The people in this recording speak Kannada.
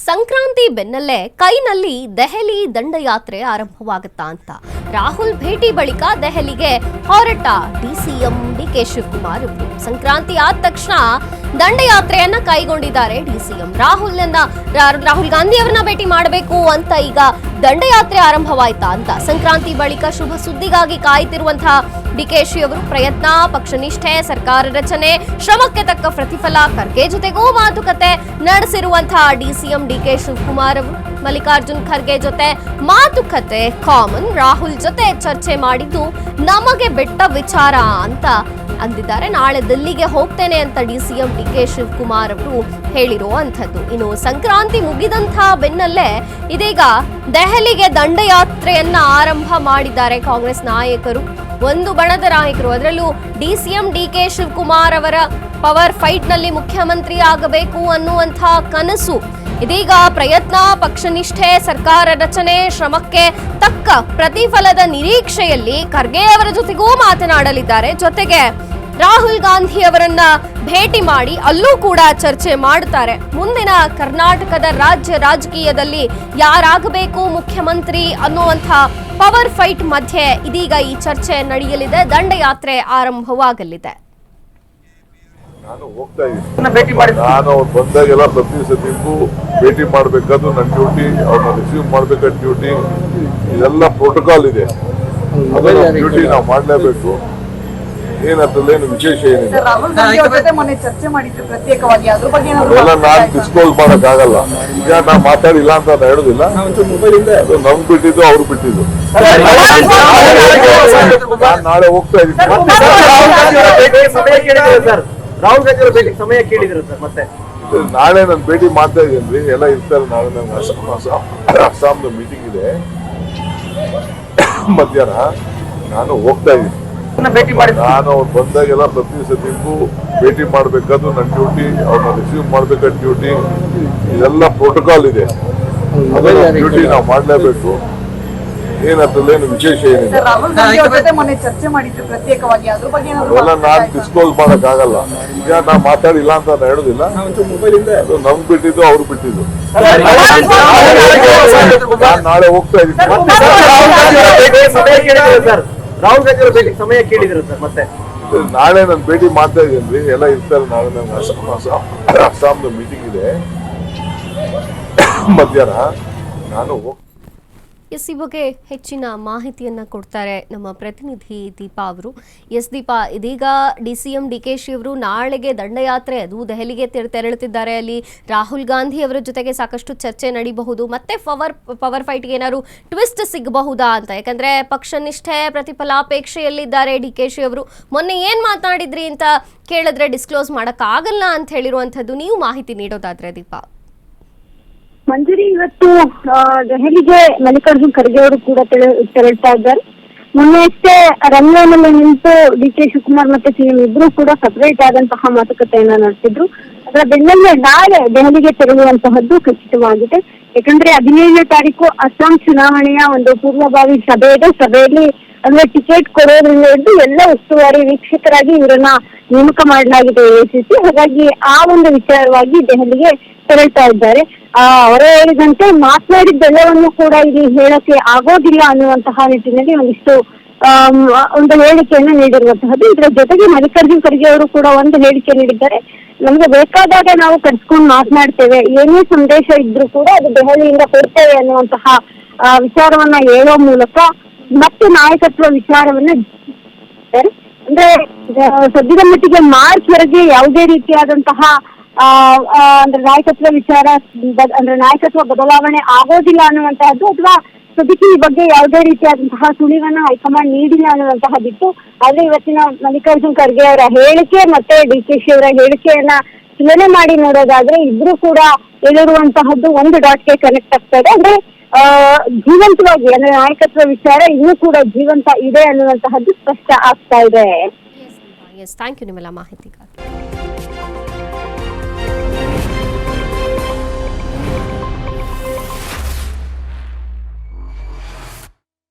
ಸಂಕ್ರಾಂತಿ ಬೆನ್ನಲ್ಲೇ ಕೈನಲ್ಲಿ ದೆಹಲಿ ದಂಡಯಾತ್ರೆ ಆರಂಭವಾಗುತ್ತಾ ಅಂತ ರಾಹುಲ್ ಭೇಟಿ ಬಳಿಕ ದೆಹಲಿಗೆ ಹೊರಟ ಡಿಸಿಎಂ ಡಿಕೆ ಶಿವಕುಮಾರ್ ಅವರು ಸಂಕ್ರಾಂತಿ ಆದ ತಕ್ಷಣ ದಂಡಯಾತ್ರೆಯನ್ನ ಕೈಗೊಂಡಿದ್ದಾರೆ ಡಿಸಿಎಂ. ರಾಹುಲ್ ಗಾಂಧಿ ಅವರನ್ನ ಭೇಟಿ ಮಾಡಬೇಕು ಅಂತ ಈಗ ದಂಡಯಾತ್ರೆ ಆರಂಭವಾಯ್ತಾ ಅಂತ ಸಂಕ್ರಾಂತಿ ಬಳಿಕ ಶುಭ ಸುದ್ದಿಗಾಗಿ ಕಾಯ್ತಿರುವಂತಹ ಡಿಕೆಶಿ ಅವರು ಪ್ರಯತ್ನ, ಪಕ್ಷನಿಷ್ಠೆ, ಸರ್ಕಾರ ರಚನೆ, ಶ್ರಮಕ್ಕೆ ತಕ್ಕ ಪ್ರತಿಫಲ, ಖರ್ಗೆ ಜೊತೆಗೂ ಮಾತುಕತೆ ನಡೆಸಿರುವಂತಹ ಡಿಸಿಎಂ ಡಿಕೆ ಶಿವಕುಮಾರ್ ಅವರು ಮಲ್ಲಿಕಾರ್ಜುನ್ ಖರ್ಗೆ ಜೊತೆ ಮಾತುಕತೆ ಕಾಮನ್, ರಾಹುಲ್ ಜೊತೆ ಚರ್ಚೆ ಮಾಡಿದ್ದು ನಮಗೆ ಬಿಟ್ಟ ವಿಚಾರ ಅಂತ ಅಂದಿದ್ದಾರೆ. ನಾಳೆ ದಿಲ್ಲಿಗೆ ಹೋಗ್ತೇನೆ ಅಂತ ಡಿಸಿಎಂ ಡಿಕೆ ಶಿವಕುಮಾರ್ ಅವರು ಹೇಳಿರುವಂಥದ್ದು. ಇನ್ನು ಸಂಕ್ರಾಂತಿ ಮುಗಿದಂತಹ ಬೆನ್ನಲ್ಲೇ ಇದೀಗ ದೆಹಲಿಗೆ ದಂಡಯಾತ್ರೆಯನ್ನ ಆರಂಭ ಮಾಡಿದ್ದಾರೆ ಕಾಂಗ್ರೆಸ್ ನಾಯಕರು. ಒಂದು ಬಣದ ನಾಯಕರು, ಅದರಲ್ಲೂ ಡಿಸಿಎಂ ಡಿಕೆ ಶಿವಕುಮಾರ್ ಅವರ ಪವರ್ ಫೈಟ್ ನಲ್ಲಿ ಮುಖ್ಯಮಂತ್ರಿ ಆಗಬೇಕು ಅನ್ನುವಂತಹ ಕನಸು ಇದೀಗ ಪ್ರಯತ್ನ, ಪಕ್ಷನಿಷ್ಠೆ, ಸರ್ಕಾರ ರಚನೆ, ಶ್ರಮಕ್ಕೆ ತಕ್ಕ ಪ್ರತಿಫಲದ ನಿರೀಕ್ಷೆಯಲ್ಲಿ ಖರ್ಗೆ ಅವರ ಜೊತೆಗೂ ಮಾತನಾಡಲಿದ್ದಾರೆ. ಜೊತೆಗೆ ರಾಹುಲ್ ಗಾಂಧಿ ಅವರನ್ನ ಭೇಟಿ ಮಾಡಿ ಅಲ್ಲೂ ಕೂಡ ಚರ್ಚೆ ಮಾಡುತ್ತಾರೆ. ಮುಂದಿನ ಕರ್ನಾಟಕದ ರಾಜಕೀಯದಲ್ಲಿ ಯಾರಾಗಬೇಕು ಮುಖ್ಯಮಂತ್ರಿ ಅನ್ನುವಂಥ ಪವರ್ ಫೈಟ್ ಮಧ್ಯೆ ಇದೀಗ ಈ ಚರ್ಚೆ ನಡೆಯಲಿದೆ. ದಂಡಯಾತ್ರೆ ಆರಂಭವಾಗಲಿದೆ. ನಾನು ಹೋಗ್ತಾ ಇದ್ದೀನಿ. ನಾನು ಅವ್ರು ಬಂದಾಗೆಲ್ಲ ಪ್ರತಿ ಸತಿಗೂ ಭೇಟಿ ಮಾಡ್ಬೇಕಾದ್ರು ನನ್ನ ಡ್ಯೂಟಿ, ಅವ್ರನ್ನ ರಿಸೀವ್ ಮಾಡ್ಬೇಕಾದ ಡ್ಯೂಟಿ, ಇದೆಲ್ಲ ಪ್ರೋಟೋಕಾಲ್ ಇದೆ. ಅದನ್ನ ಡ್ಯೂಟಿ ನಾವು ಮಾಡಲೇಬೇಕು. ಏನಂತೇನು ವಿಶೇಷ ಏನಿದೆ ಎಲ್ಲ ನಾನು ಡಿಸ್ಕ್ಲೋಸ್ ಮಾಡಕ್ ಆಗಲ್ಲ. ಈಗ ನಾ ಮಾತಾಡಿಲ್ಲ ಅಂತ ನಾನು ಹೇಳುದಿಲ್ಲ. ಅದು ನಮ್ ಬಿಟ್ಟಿದ್ದು, ಅವ್ರು ಬಿಟ್ಟಿದ್ದು. ನಾನು ನಾಳೆ ಹೋಗ್ತಾ ಇದ್ದೀನಿ. ರಾಹುಲ್ ಗಾಂಧಿ ಅವರ ಭೇಟಿಗೆ ಸಮಯ ಕೇಳಿದ್ರು ಸರ್. ಮತ್ತೆ ನಾಳೆ ನಾನು ಭೇಟಿ ಮಾಡ್ತಾ ಇದ್ದೀನಿ. ಎಲ್ಲ ಇರ್ತಾರೆ. ನಾಳೆ ನಂಗೆ ಅಸ್ಸಾಂದು ಮೀಟಿಂಗ್ ಇದೆ ಮಧ್ಯಾಹ್ನ. ನಾನು ಹೋಗ್ತಾ ಇದ್ದೀನಿ. ನಾನು ಅವ್ರು ಬಂದಾಗೆಲ್ಲ ಪ್ರತಿ ಸತಿಗೂ ಭೇಟಿ ಮಾಡ್ಬೇಕಾದ್ರು ನನ್ನ ಡ್ಯೂಟಿ, ಅವ್ರನ್ನ ರಿಸೀವ್ ಮಾಡ್ಬೇಕಾದ ಡ್ಯೂಟಿ, ಇದೆಲ್ಲ ಪ್ರೋಟೋಕಾಲ್ ಇದೆ. ಅದನ್ನ ಡ್ಯೂಟಿ ನಾವು ಮಾಡಲೇಬೇಕು. ಏನಂತೇನು ವಿಶೇಷ ಏನಿದೆ ಎಲ್ಲ ನಾನು ಡಿಸ್ಕ್ಲೋಸ್ ಮಾಡಕ್ ಆಗಲ್ಲ. ಈಗ ನಾ ಮಾತಾಡಿಲ್ಲ ಅಂತ ನಾನು ಹೇಳುದಿಲ್ಲ. ಅದು ನಮ್ ಬಿಟ್ಟಿದ್ದು, ಅವ್ರು ಬಿಟ್ಟಿದ್ದು. ನಾನು ನಾಳೆ ಹೋಗ್ತಾ ಇದ್ದೀನಿ. ರಾಹುಲ್ ಗಾಂಧಿ ಅವರ ಭೇಟಿಗೆ ಸಮಯ ಕೇಳಿದ್ರು ಸರ್. ಮತ್ತೆ ನಾಳೆ ನಾನು ಭೇಟಿ ಮಾಡ್ತಾ ಇದ್ದೀನಿ. ಎಲ್ಲ ಇರ್ತಾರೆ. ನಾಳೆ ನಂಗೆ ಅಸ್ಸಾಂದು ಮೀಟಿಂಗ್ ಇದೆ ಮಧ್ಯಾಹ್ನ. ನಾನು ಈ ಬಗ್ಗೆ ಹೆಚ್ಚಿನ ಮಾಹಿತಿಯನ್ನ ಕೊಡ್ತಾರೆ ನಮ್ಮ ಪ್ರತಿನಿಧಿ ದೀಪಾ ಅವರು. ದೀಪಾ, ಇದೀಗ ಡಿಸಿಎಂ ಡಿಕೆಶಿ ಅವರು ನಾಳೆಗೆ ದಂಡಯಾತ್ರೆ, ಅದು ದೆಹಲಿಗೆ ತೆರಳುತ್ತಿದ್ದಾರೆ. ಅಲ್ಲಿ ರಾಹುಲ್ ಗಾಂಧಿ ಅವರ ಜೊತೆಗೆ ಸಾಕಷ್ಟು ಚರ್ಚೆ ನಡೀಬಹುದು. ಮತ್ತೆ ಪವರ್ ಫೈಟ್ಗೆ ಏನಾದ್ರು ಟ್ವಿಸ್ಟ್ ಸಿಗಬಹುದಾ ಅಂತ, ಯಾಕಂದ್ರೆ ಪಕ್ಷನಿಷ್ಠೆ, ಪ್ರತಿಫಲಾಪೇಕ್ಷೆಯಲ್ಲಿದ್ದಾರೆ ಡಿಕೆಶಿ ಅವರು. ಮೊನ್ನೆ ಏನ್ ಮಾತನಾಡಿದ್ರಿ ಅಂತ ಕೇಳಿದ್ರೆ ಡಿಸ್ಕ್ಲೋಸ್ ಮಾಡಕ್ ಆಗಲ್ಲ ಅಂತ ಹೇಳಿರುವಂತದ್ದು. ನೀವು ಮಾಹಿತಿ ನೀಡೋದಾದ್ರೆ ದೀಪಾ. ಮಂಜರಿ, ಇವತ್ತು ದೆಹಲಿಗೆ ಮಲ್ಲಿಕಾರ್ಜುನ್ ಖರ್ಗೆ ಅವರು ಕೂಡ ತೆರಳ್ತಾ ಇದ್ದಾರೆ. ಮೊನ್ನೆ ಅಷ್ಟೇ ರಂಗೂನಲ್ಲಿ ನಿಂತು ಡಿಕೆ ಶಿವಕುಮಾರ್ ಮತ್ತೆ ಸಿಎಂ ಇಬ್ರು ಕೂಡ ಸಪರೇಟ್ ಆದಂತಹ ಮಾತುಕತೆಯನ್ನ ನಡೆಸಿದ್ರು. ಅದರ ಬೆನ್ನಲ್ಲೇ ನಾಳೆ ದೆಹಲಿಗೆ ತೆರಳುವಂತಹದ್ದು ಖಚಿತವಾಗಿದೆ. ಯಾಕಂದ್ರೆ 17ನೇ ತಾರೀಕು ಅಸ್ಸಾಂ ಚುನಾವಣೆಯ ಒಂದು ಪೂರ್ವಭಾವಿ ಸಭೆ ಇದೆ. ಸಭೆಯಲ್ಲಿ ಅಂದ್ರೆ ಟಿಕೆಟ್ ಕೊಡೋದ್ರಿಂದ ಹಿಡಿದು ಎಲ್ಲ ಉಸ್ತುವಾರಿ ವೀಕ್ಷಕರಾಗಿ ಇವರನ್ನ ನೇಮಕ ಮಾಡಲಾಗಿದೆ ಎಸಿಸಿ. ಹಾಗಾಗಿ ಆ ಒಂದು ವಿಚಾರವಾಗಿ ದೆಹಲಿಗೆ ತೆರಳ್ತಾ ಇದ್ದಾರೆ. ಅವರೇ ಹೇಳಿದಂತೆ ಮಾತನಾಡಿದ್ದೆಲ್ಲವನ್ನು ಕೂಡ ಇಲ್ಲಿ ಹೇಳಕ್ಕೆ ಆಗೋದಿಲ್ಲ ಅನ್ನುವಂತಹ ನಿಟ್ಟಿನಲ್ಲಿ ಒಂದಿಷ್ಟು ಒಂದು ಹೇಳಿಕೆಯನ್ನ ನೀಡಿರುವಂತಹದ್ದು. ಇದರ ಜೊತೆಗೆ ಮಲ್ಲಿಕಾರ್ಜುನ್ ಖರ್ಗೆ ಅವರು ಕೂಡ ಒಂದು ಹೇಳಿಕೆ ನೀಡಿದ್ದಾರೆ. ನಮ್ಗೆ ಬೇಕಾದಾಗ ನಾವು ಕರ್ಸ್ಕೊಂಡು ಮಾತನಾಡ್ತೇವೆ, ಏನೇ ಸಂದೇಶ ಇದ್ರೂ ಕೂಡ ಅದು ದೆಹಲಿಯಿಂದ ಕೊಡ್ತೇವೆ ಅನ್ನುವಂತಹ ವಿಚಾರವನ್ನ ಹೇಳೋ ಮೂಲಕ ಮತ್ತೆ ನಾಯಕತ್ವ ವಿಚಾರವನ್ನ ಅಂದ್ರೆ ಸದ್ಯದ ಮಟ್ಟಿಗೆ ಮಾರ್ಚ್ ವರೆಗೆ ಯಾವುದೇ ರೀತಿಯಾದಂತಹ ಅಂದ್ರೆ ನಾಯಕತ್ವ ವಿಚಾರ ಅಂದ್ರೆ ನಾಯಕತ್ವ ಬದಲಾವಣೆ ಆಗೋದಿಲ್ಲ ಅನ್ನುವಂತಹದ್ದು, ಅಥವಾ ಸದ್ಯಕ್ಕೆ ಈ ಬಗ್ಗೆ ಯಾವುದೇ ರೀತಿಯಾದಂತಹ ಸುಳಿವನ್ನ ಹೈಕಮಾಂಡ್ ನೀಡಿಲ್ಲ ಅನ್ನುವಂತಹದ್ದಿತ್ತು. ಆದ್ರೆ ಇವತ್ತಿನ ಮಲ್ಲಿಕಾರ್ಜುನ್ ಖರ್ಗೆ ಅವರ ಹೇಳಿಕೆ ಮತ್ತೆ ಡಿಕೆಶಿ ಅವರ ಹೇಳಿಕೆಯನ್ನ ತುಲನೆ ಮಾಡಿ ನೋಡೋದಾದ್ರೆ ಇಬ್ರು ಕೂಡ ಹೇಳಿರುವಂತಹದ್ದು ಒಂದು ಡಾಟ್ಗೆ ಕನೆಕ್ಟ್ ಆಗ್ತಾ ಇದೆ. ಅಂದ್ರೆ ಜೀವಂತವಾಗಿ ಅಂದ್ರೆ ನಾಯಕತ್ವ ವಿಚಾರ ಇನ್ನೂ ಕೂಡ ಜೀವಂತ ಇದೆ ಅನ್ನುವಂತಹದ್ದು ಸ್ಪಷ್ಟ ಆಗ್ತಾ ಇದೆ. ಥ್ಯಾಂಕ್ ಯು ನಿಮ್ಮೆಲ್ಲ ಮಾಹಿತಿಗಾಗಿ.